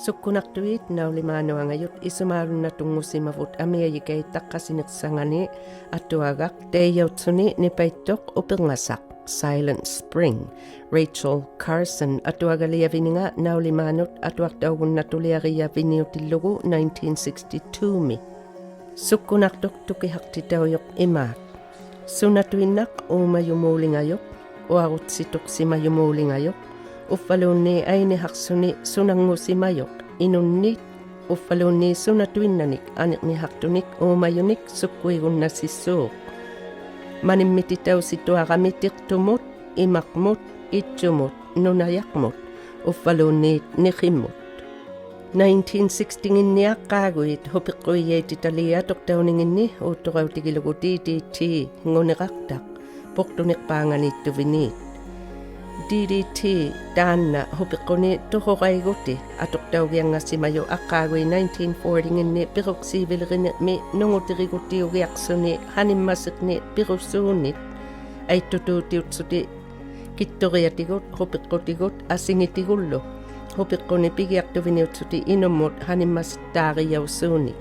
Sukkunaqtuit naulimanuangayut isumaarunnatungusimavut amiayikai taqqasineqsangani atuagaq teiyautsuni nipaittoq upilngasaq Silent Spring. Rachel Carson atuagaliavininga naulimaanut atuaqtaugunnatuliariaviniutillugu 1962mi. Sukkunaqtuq tukihaqtitauyoq imaaq. Sunatuinnaq uumayumuulingayuq uarutsituqsimayumuulingayuq uffaluunni ainihaqsuni sunangusimayuq inunnit uffaluunni sunatuinnanik aniqnihaqtunik uumayunik sukkuigunnasissuuq manimmititaussituaqamitiqtumut imaqmut itchumut nunayaqmut uffaluunniit niqimmut 1960-nginniaqqaaguit hupiqquiyaititaliatoqtauninginni uuttoqautigilugu DDT nguniqaqtaq portuniqpaanganiittuviniit DDT taanna hupiqquni tuqoqaiguti atoqtaugiangassimayu aqqaagui 1940-nginni piruksiivilerinermi nungutirigutiugiaqsuni hanimmasseqni pirussuunnit aittutuutiutsuti kittoriatigut hupiqqutigut asingitigullu hupiqquni pigiaqtuviniutsuti inummut hanimmassittaariyaussuuni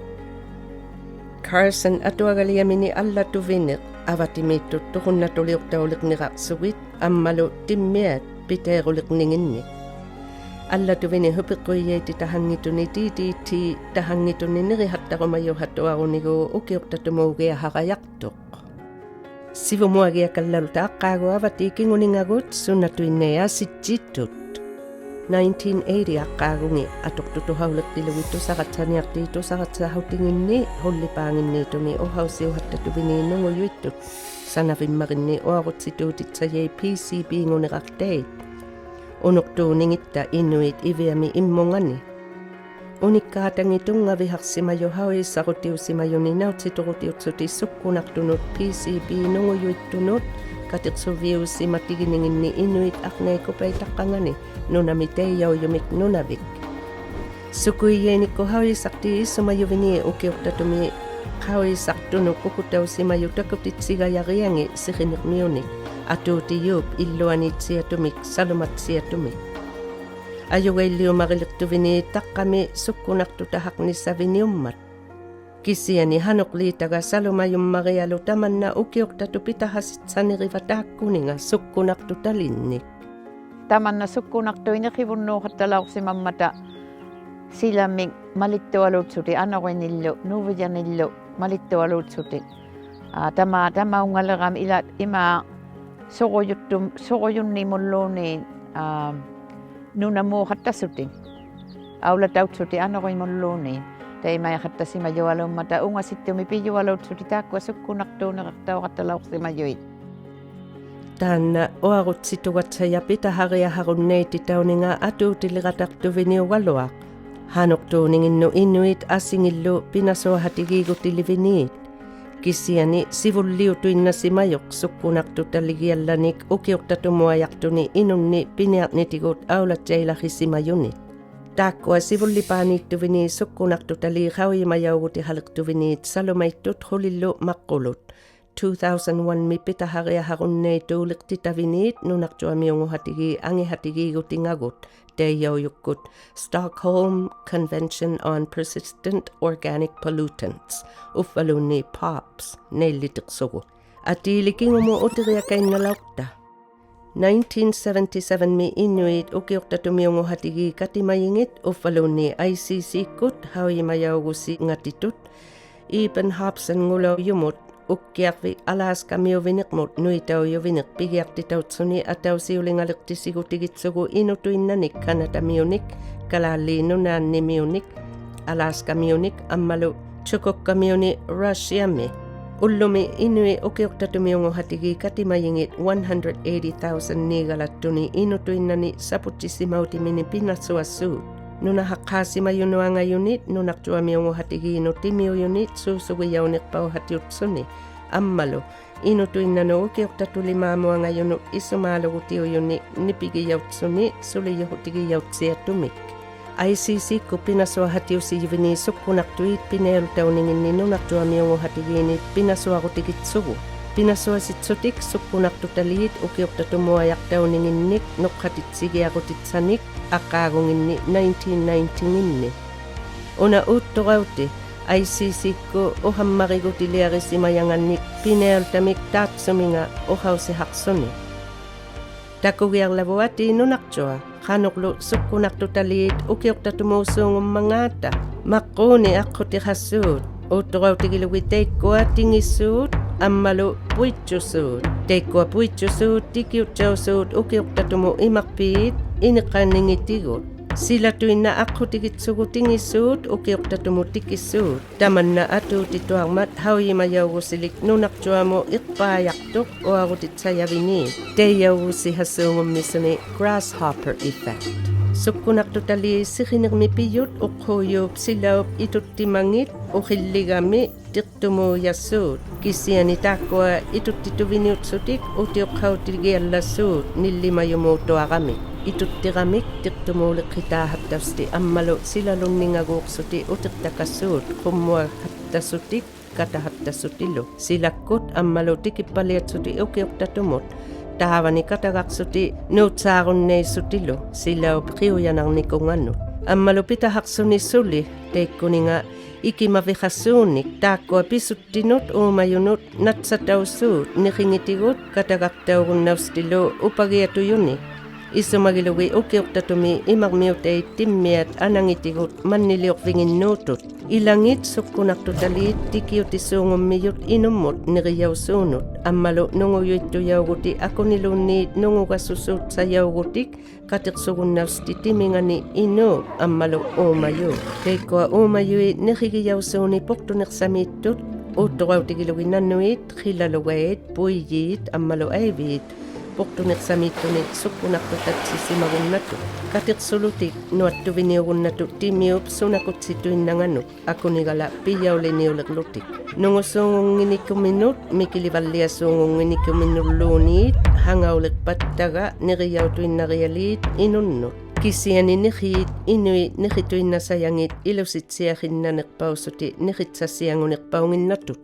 Carson atuagaliamini allatuvineq avatimiittut tuqunnatuliuqtauliqniqaqsugit ammalu timmiat piteeruliqninginni allatuvini hupiqquiyaiti tahangituni DDT tahangituni nirihattaqumayuhattuarunigu ukiuqtatumuugiahaqajaqtuq sivumuagiakallaluta aqqaaguavati kinguningagut sunnatuinnea sitsittut 1980 aqqaagungi atoqtutuhauleqtiluwittu saqatsaniartiitu saqatsaahutinginni hullipaanginniituni uhausiuhattatuvini nunguyuittut sanavimmarinni uarutsituutitsajai PCB nguneqartait unuqtuuningitta inuit iviami immungani unikkaatangitungaviharsimayu hauissaqutiussimayuni nautsituqutiutsuti sukkunaqtunut PCB nunguyuittunut katiqsuviussimattigininginni inuit aqnaikupaitaqqangani nunami teiyaujumik nunavik sukuiyainikku hauissaqti issumayuvini ukiuqtatumi hauissaqtunuk ukutaussimayu takutitsigayagiangi siqiniqmiunik atuutiyuup illuanitsiatumik salumatsiatumik ajugailliumarileqtuvini taqqami sukkunaqtutahaqnissaviniummat kisiani hanuqliitaga salumayummarialu tamanna ukiuqtatu pitahasitsanirivataakkuninga sukkunaqtutalinnik tamanna sukkunaqtuineqivunnuuqattalauqsimammata silammik malittualuutsuti anorinillu nuuvijanillu malittualuutsuti tama ungalerami ila ima soqoyunnimulluuni nunamuuqattasuti aulatautsuti anorimulluuni taimaiqattasimajualummata ungasittumi pijualuutsuti taakkua sukkunaqtuuneqartauqattalauqsimajuit taanna uarutsitugatsaja pitahariaharunneititauninga atuutiliqataqtuviniugaluaq hanuqtuuninginnu inuit asingillu pinasuahatigiigutiliviniit kisiani sivulliutuinnasimajoq sukkunaqtutaligiallanik ukiuqtatumuajaqtuni inunni piniaqnitigut aulatjailaqissimayunit taakkua sivullipaaniittuvini sukkunaqtutaliiqauimajauguti haliqtuviniit salumaittut hulillu maqqulut 2001 mi pitahariaharunneituuliqtitaviniit nunaqtuamiunguhatigi angihatigiigutingagut teiyaujukkut Stockholm Convention on Persistent Organic Pollutants uffalunni POPs neillitiqsugu atiilikingumu utiriakainnalauqta 1977 mi inuit ukiuqtatumiunguhatigi katimayingit uffalunni ICC-kut haujimajaugusi ngatitut Eben Hobson ngulaujumut ukkiaqvi alaskamiuviniqmut nuitaujuviniq pigiaqtitautsuni atausiulingaliqtisigutigittsugu inutuinnanik kanatamiunik kalaalliinunaannimiunik alaskamiunik ammalu chukukkamiuni Russiami ullumi inui ukiuqtatumiunguhatigi katimayingit 180,000 niigalattuni inutuinnani saputtisimautimini pinnassuassuut nunahaqqaasimayunuangayunit nunaqtuamiunguhatigiinu timiuyunit suusugiyauniqpauhatiutsuni ammalu inutuinnanu ukiuqtatulimaamuangayunu isumaalugutiuyuni nipigiyautsuni suliyuhutigiyautsiatumik ICC-kku pinasuahatiusiyivini sukkunaqtuit pineerutauninginni nunaqtuamiunguhatigiinit pinasuarutigitsugu pinasuasitsutik sukkunartutaliit ukiortatumuajartauninginnik noqqatitsigiaqutitsanik aqqaagunginni 1990-nginni. Una uuttorauti ICC-kku uhammarigutiliarisimajangannik pinealtamik taatsuminga uhausihartsuni. Takugiarlavuati nunartua qanuqlu sukkunartutaliit ukiortatumuusuungummangaata maqquuni aqqutirassut uuttorautigilugui teikkua tingissuut ammalu puitsusuut teikkua puitsusuut tikiutsausuut ukiortatumu imarpiit iniqanningitigut sila tuinna aqutigitsugu tingissuut ukiortatumu tikissuut tamanna atuutituarmat haujimajaugusilik nunartuamu iqqaajaqtuq uarutitsajavini teijaugusi grasshopper effect. Sukkunartutali siqinirmipiyut uqquyuup silaup ituttimangit uqilligami tiqtumuuyassuut kisiani taakkua ituttituviniutsutik utiuqqautigiallassuut nillimayumuutuaqami ituttiqamik tiqtumuuliqqitaahattavsti ammalu silalunningaguuqsuti utiqtakassuut qummuahattasutik katahattasutillu silakkut ammalu tikippaliatsuti ukiuqtatumut taavani katagaqsuti nuutsaarunneissutilu silaup qiujanarnikungannut ammalu pitahaqsunissulli teikkuninga ikimaviqassuunnik taakkua pisuttinut uumayunut natsataussuut niqingitigut katagaqtaugunnaustilu upagiatuyuni isumagilugi ukiuqtatumi imarmiuteit timmiat anangitigut manniliuqvinginnuutut ilangit sukkunartutaliit tikiutissuungummiyut inummut niqiyausuunut ammalu nunguyuittujauguti akuniluunniit nungugassusuut sajaugutik katiqsugunnausti timingani inu ammalu uumayu teikkua uumayui niqigiyausuuni puqtuniqsamiittut uuttoqautigilugi nannuit qilalugait puiyiit ammalu aiviit puqtuniqsamiittuni sukkunartutatsisimagunnatu katiqsulutik nuattuviniugunnatu timiup sunakutsituinnanganu akunigala piyauliniuliqlutik nungusuungunginikuminut mikilivalliasuungunginikuminulluuniit hangauliqpattaga niqiyautuinnarialiit inunnut kisiani niqiit inui niqituinnasajangit ilusitsiaqinnaniqpausuti niqitsassianguniqpaunginnatut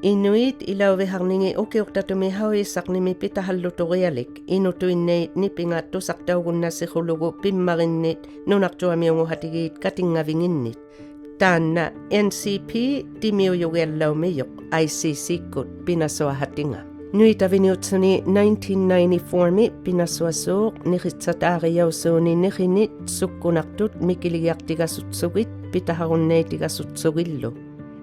Inuit ilauviharningi ukiuqtatumi hauissaqnimi pitahallutorialik inutuinneit nipinga tusaqtaugunnasihulugu pimmarinnit nunartuamiunguhatigiit katingavinginnit taanna NCP timiuyugiallaumiyoq ICC-kut pinasuahatinga nuitaviniutsuni 1994mi pinasuasuuq niqitsataariausuuni niqinit sukkunartut mikiligiartigasutsuгit pitaharunneitigasutsuгillu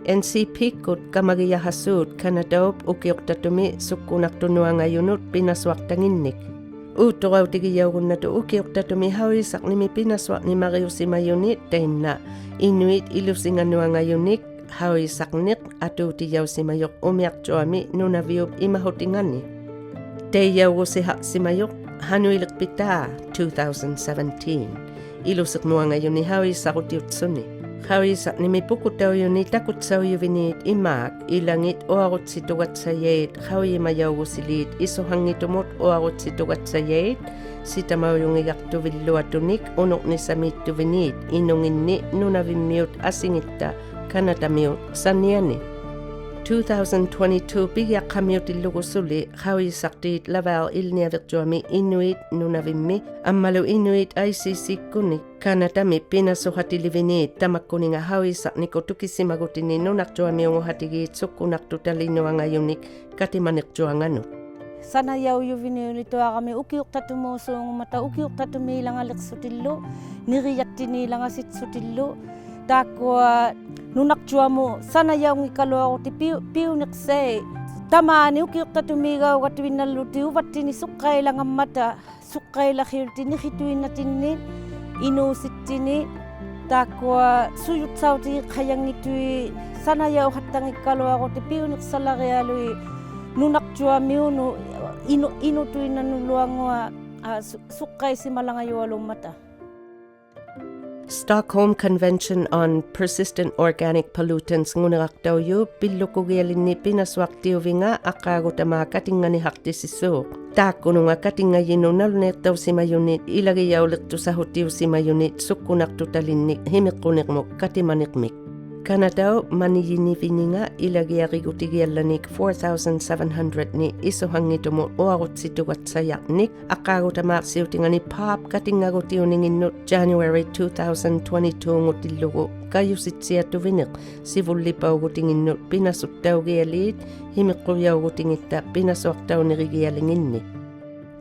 NCP-kut kamagiyahassut kanadaup ukiuqtatumi sukkunartunuangayunut pinasuartanginnik uuttoqautigiyaugunnatu ukiuqtatumi hauissaqnimi pinasuarnimariusimayuni tainna inuit ilusinganuangayunik hauissaqniq atuutiyausimayoq umiartuami nunaviup imahutingani teijaugusiharsimayoq hanuiliqpitaa 2017 ilusiqnuangayuni hauissaqutiutsuni Hauissaqnimi pukutaujuni takutsaujuviniit imaak ilangit uarutsitugatsajeit hauimajaugusilit isuhangitumut uarutsitugatsajeit sitamaujungigartuvilluatunik unuqnisamiittuviniit inunginni nunavimmiut asingitta kanatamiut sanniani 2022 pigiaqqamiutillugussuli hauissaqtiit laval ilniavirtuami inuit nunavimmi ammalu inuit ICC-kuni kanatami pinasuhatiliviniit tamakkuninga hauissaqniku tukisimagutini nunartuamiunguhatigiit sukkunartutalinuangayunik katimaniqtuanganut sanajaujuvinulituaqami ukiuqtatumuusuungumata ukiuqtatumiilangaliqsutillu niriyattiniilangasitsutillu taakkua nunaqtuamu sanajaungikaluaruti piuniqsei tamaani ukiuqtatumiigaugattuinnalluti uvattini suqqailangammata suqqailaqiulti niqituinnatinni inuusittini taakkua suyutsauti qayangitui sanajauhattangikkaluaruti piuniqsalarialui nunaqtuamiunu inutuinnanulluangua suqqaisimalangajualummata Stockholm Convention on Persistent Organic Pollutants nguniraqtauyu pillukugialinni pinasuartiuvinga aqaagutamaa katinganihaqtisissuuq taakkununga katingayinunalneertausimayunit ilagiyauliqtusahutiusimayunit sukkunartutalinnik himiqquniqmuk katimaniqmik Kanadau maniyinivininga ilagiarigutigiallanik 4,700 ni isuhangitumu uarutsitugatsayaqnik aqaagutamaaqsiutingani paap katingagutiuninginnut January 2022 ngutillugu kayusitsiatuviniq sivullipaugutinginnut pinasuttaugialiit himiqquyaugutingitta pinasuartaunirigialinginni.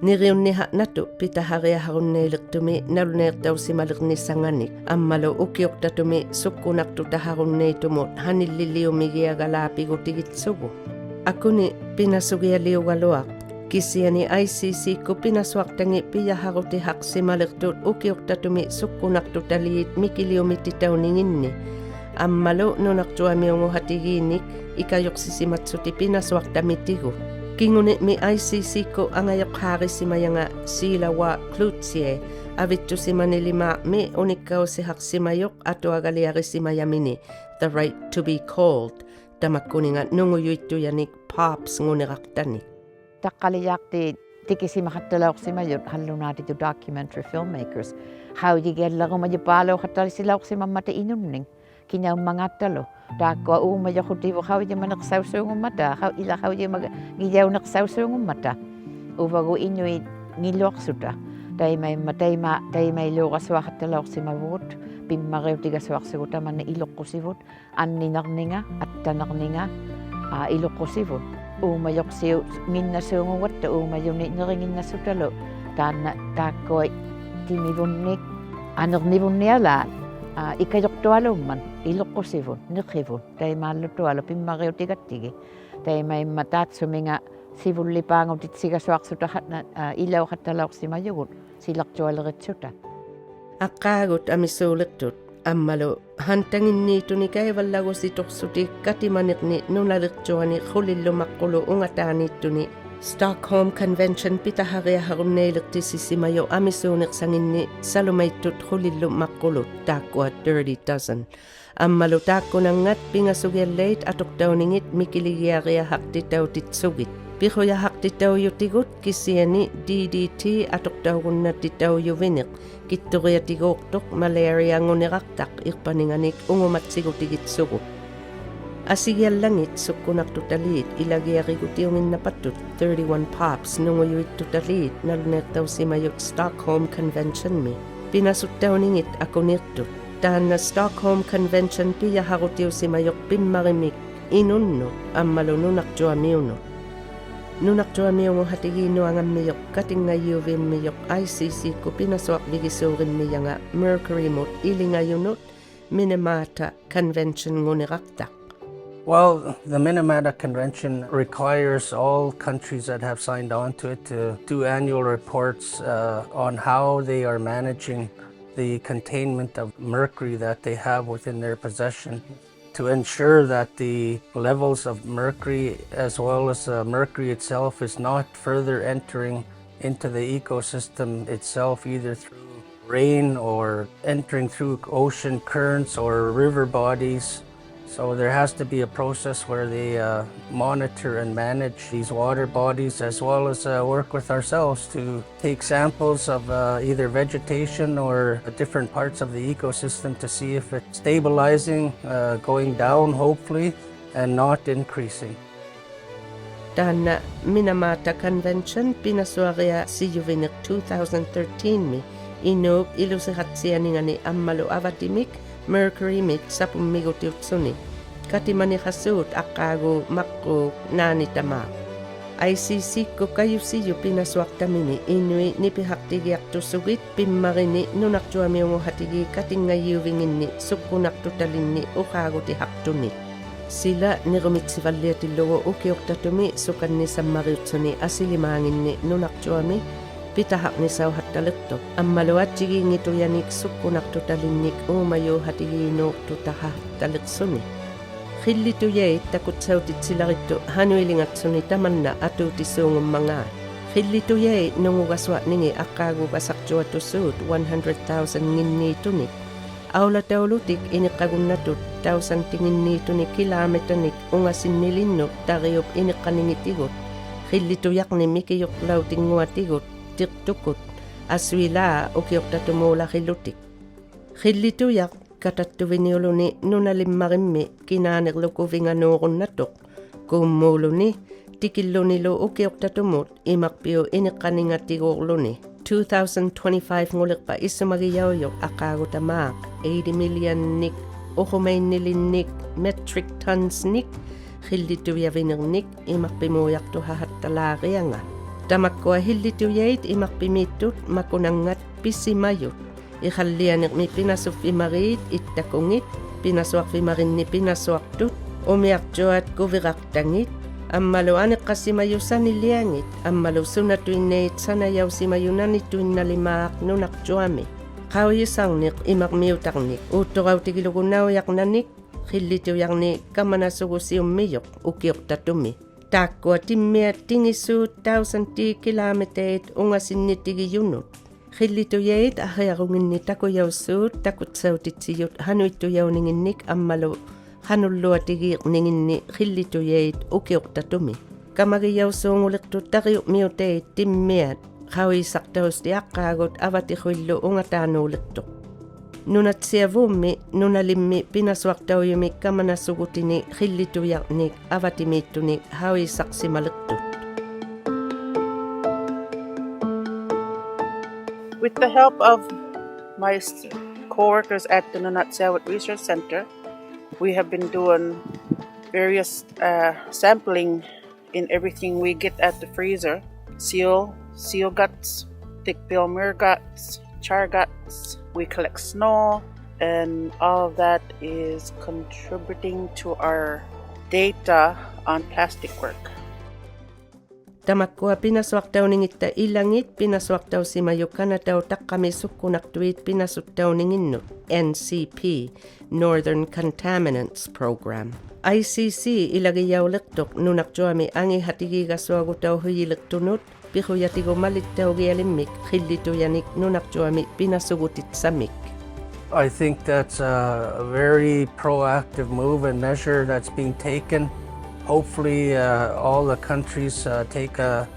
Niriunniha natu pitahariaharunneiliqtumi naluneertausimaliqnissanganik ammalo ukiuqtatumi sukkunaqtutaharunneetumut hanilliliumigiagalaapigutigitsugu. Akuni pinasugialiugaluaq kisiani ICC ku pinasuartangi piyaharutihaqsimaliqtut ukiuqtatumi sukkunaqtutaliit mikiliumititauninginni. Ammalo nunaqtuamiunguhatigiinik ikayoqsisimatsuti pinasuartamitigu. Kinguni mi ICC ko angayokharisimayanga silawa klutsie avittusimanilima mi unikkausiharsimayok atuagaliarisimayamini the right to be called tamakkuninga nunguyuittuyanik POPs nguniraqtanik. Taqqaliyaaqti tikisimahattalauqsimayut hallunaatitu documentary filmmakers haujigellarumajipaaloqattalisilauqsimammata inunning kinyaummangattalo taakkoa uumajoqutivu haujimaneqsausuungummata ila haujimagijaunneqsausuungummata uvagu inuit ngiluaqsuta taimailuuqasuaqattalauqsimavugut pimmariutigasuaqsigutamanna iluqqusivut anninarninga attanarninga iluqqusivut uumajoqsiu nginnasuungugatta uumajuni neringinnassutalu taanna taakkoa timivunnik anernivunnnialaat ikajoktualumman iluqqusivun niqivun taimaallutualu pimmariutigattigi taimaimma taatsuminga sivullipaangutitsigassuaqsuta ilauqattalauqsimajugut silaqtualeritsuta Aqqaagut amissuuliqtut ammalu hantanginniituni kaivallagusitorsuti katimaniqni nunaliqtuani qulillumaqqulu ungataaniittuni Stockholm Convention pitahariaharunneiliqtissisimayo amisuuniqsanginni salumaittut qulillu maqqulu taakkua Dirty Dozen. Ammalu taakkunangat pingasugialleit atuqtauningit mikiligiariahaqtitautitsugit. Piquyahaqtitauyutigut kisiani DDT atuqtaugunnattitauyuviniq kitturiatiguuqtuq malaria nguniraqtaq irpaninganik ungumatsigutigitsugu. Asigiallangit sukkunaqtutaliit ilagiarigutiunginnapattut 31 POPs nunguyuittutaliit naluneertausimayut Stockholm Convention mi. Pinasuttauningit akunirtut. Taanna Stockholm Convention piyaharutiusimayok pimmarimik inunnu ammalu nunaqtuamiunut. Nunaqtuamiungu hatigiinuangammiyok katingayuvimmiyok ICC ku pinasuaqvigisuurimmiyanga Mercurymut ilingayunut Minamata Convention nguniraqtaq. Well, the Minamata Convention requires all countries that have signed on to it to do annual reports on how they are managing the containment of mercury that they have within their possession to ensure that the levels of mercury as well as mercury itself is not further entering into the ecosystem itself, either through rain or entering through ocean currents or river bodies. So there has to be a process where they monitor and manage these water bodies, as well as work with ourselves to take samples of either vegetation or different parts of the ecosystem to see if it's stabilizing, going down hopefully, and not increasing. Taanna Minamata Convention pinasuaria siyuvinik 2013 mi inub ilusihatsianingani ammalu avatimik Mercurymit sapummigutiutsuni katimaniqassuut aqqaagu maqqu naanitamaa ICC ko kayusiyu pinasuaqtamini inui nipihaqtigiartussugit pimmarini nunaqtuamiunguhatigi katingayuvinginni sukkunaqtutalinni uqaagutihaqtunit sila nirumitsivalliatillugu ukiuqtatumi sukannisammariutsuni asilimaanginni nunaqtuami pitahaqnisauhattaliqtuq ammaluatjigiingituyanik sukkunaqtutalinnik uumayuuhatigiinuuqtutahattaliqsuni qillituyait takutsautit-silarittu hanuilingatsuni tamanna atuutissuungummangaa qillituyait nungugaswa'ningi aqqaagugasartuatussuut 100,000 nginniitunik aulataulutik iniqqagunnatut 1,000 tinginniituni kilometernik ungasinnilinnu tariup iniqqaningitigut qillituyaqni mikiyuqlautinguatigut tiqtukut aswilaa ukiuqtatumuulaqillutik qillituyaq ikkatattuvinniuluni nunalimmarimmi kinaanerlukuvinganuurunnatuq kuummuuluni tikillunilu ukiortatumut imarpiu iniqqaningatiguurluni 2025 ngulerpa issumagiyaujor aqaagutamaaq 80 millionnik uqumainnilinik metric tonsnik khillituyavinernik imarpimuujartuhahattalaarianga tamakkua hillituyait imarpimiittut makunangat pissimayut iqallianermi pinasuffimariit ittakungit pinasuarfimarinni pinasuartut umiartuat kuviraqtangit ammalu aneqqassimayusaniliangit ammalu sunatuinneit sanajausimayunanittuinnalimaaq nunartuami qauyisarniq imarmiutarnik uuttorautigilugunaujaqnanik khillituyarni kamanasugusiummiyoq ukiortatumi taakkua timmia tingissuut 1000 kilometeit ungasinnitigiyunut khillituyait ahiarunginni takujaussuut takutsautitsiyut hanuittujauninginnik ammalu hanulluatigiiqninginni khillituyait ukiortatumi kamagijausuungulertut tariumiuteit timmiat qauyisartausti aqqaagut avatihuillu ungataanuulertoq nunatsiavummi nunalimmi pinasuartaujumi kamanasugutini khillituyarnik avatimiittuni hauyisaqsimalertut. With the help of my co-workers at the Nunatsiavut Research Center, we have been doing various sampling in everything we get at the freezer. Seal guts, thick-bill murre guts, char guts. We collect snow, and all of that is contributing to our data on plastic work. Tamakkua pinasuartauningitta ilangit pinasuartausimayu kanatau taqqamisukkunartuit pinasuttauninginnut NCP Northern Contaminants Program. ICC ilagiyaulertoq nunartuami angihatigigasuagutau huyilertunut pihuyatigumallittaugialimmik khillituyanik nunartuami pinasugutitsamik. I think that's a very proactive move and measure that's being taken. Hopefully all the countries take a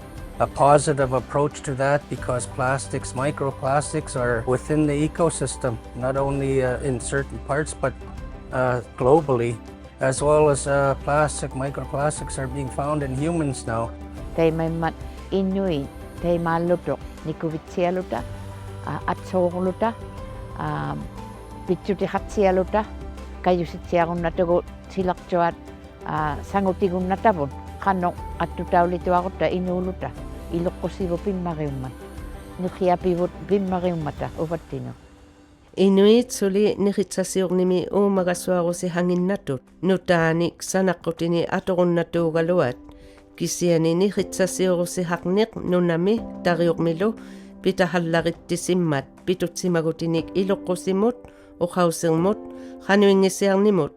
positive approach to that, because plastics, microplastics are within the ecosystem, not only in certain parts but globally, as well as microplastics are being found in humans now. Teimaimat Inuit, teimallutuq nikuvitsialuta, atsoorluta, pitsutiqatsialuta, kayusitsiarunnatugu silartuat sangutigunnatavun qannoq attutaulituaqutta inuuluta iloqqusivut pimmariummat nuqiapivut pimmariummata uvattinu Inuit suli niritsasiornimi uumagasuarusi hanginnatut nutaanik sanaqqutini atorunnatuugaluat kisiani niritsasiurusi haqniq nunami tariuqmilu pitahallarittisimmat pitutsimagutinik iloqqusimut uqausirmut qanuingisiarnimut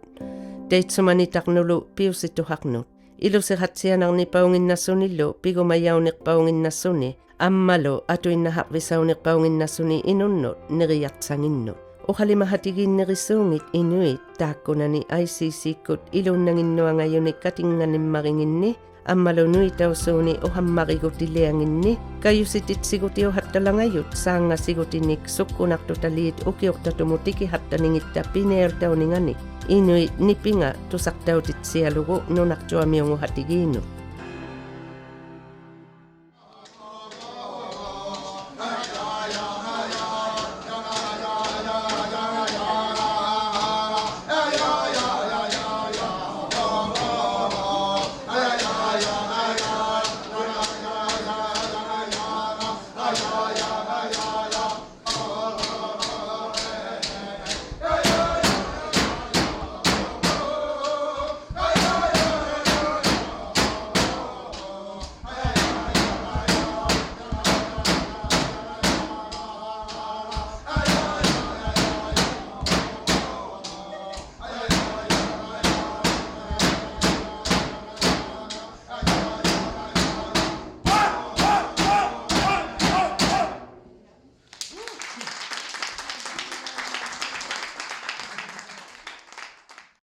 teitsumanitaqnulu piusittuhaqnut ilusiqatsianarni paunginnassunillu pigumayauniq paunginnassuni ammalu atuinnahaqvisauniq paunginnassuni inunnut neriartsanginnut uqalimahatigиннерисуунгит Inuit taakkunani ICC-kut ilunnanginnuangayuni katinganimmaringinni ammalu nuitausuuni uhammarigutilianginni kayusititsigutiuhattalangayut saangasigutinik sukkunartutaliit ukiortatumu tikihattaningitта pineertauningani Inuit nipinga tusaqtautitsialugu nunartuamiunguhatigiinut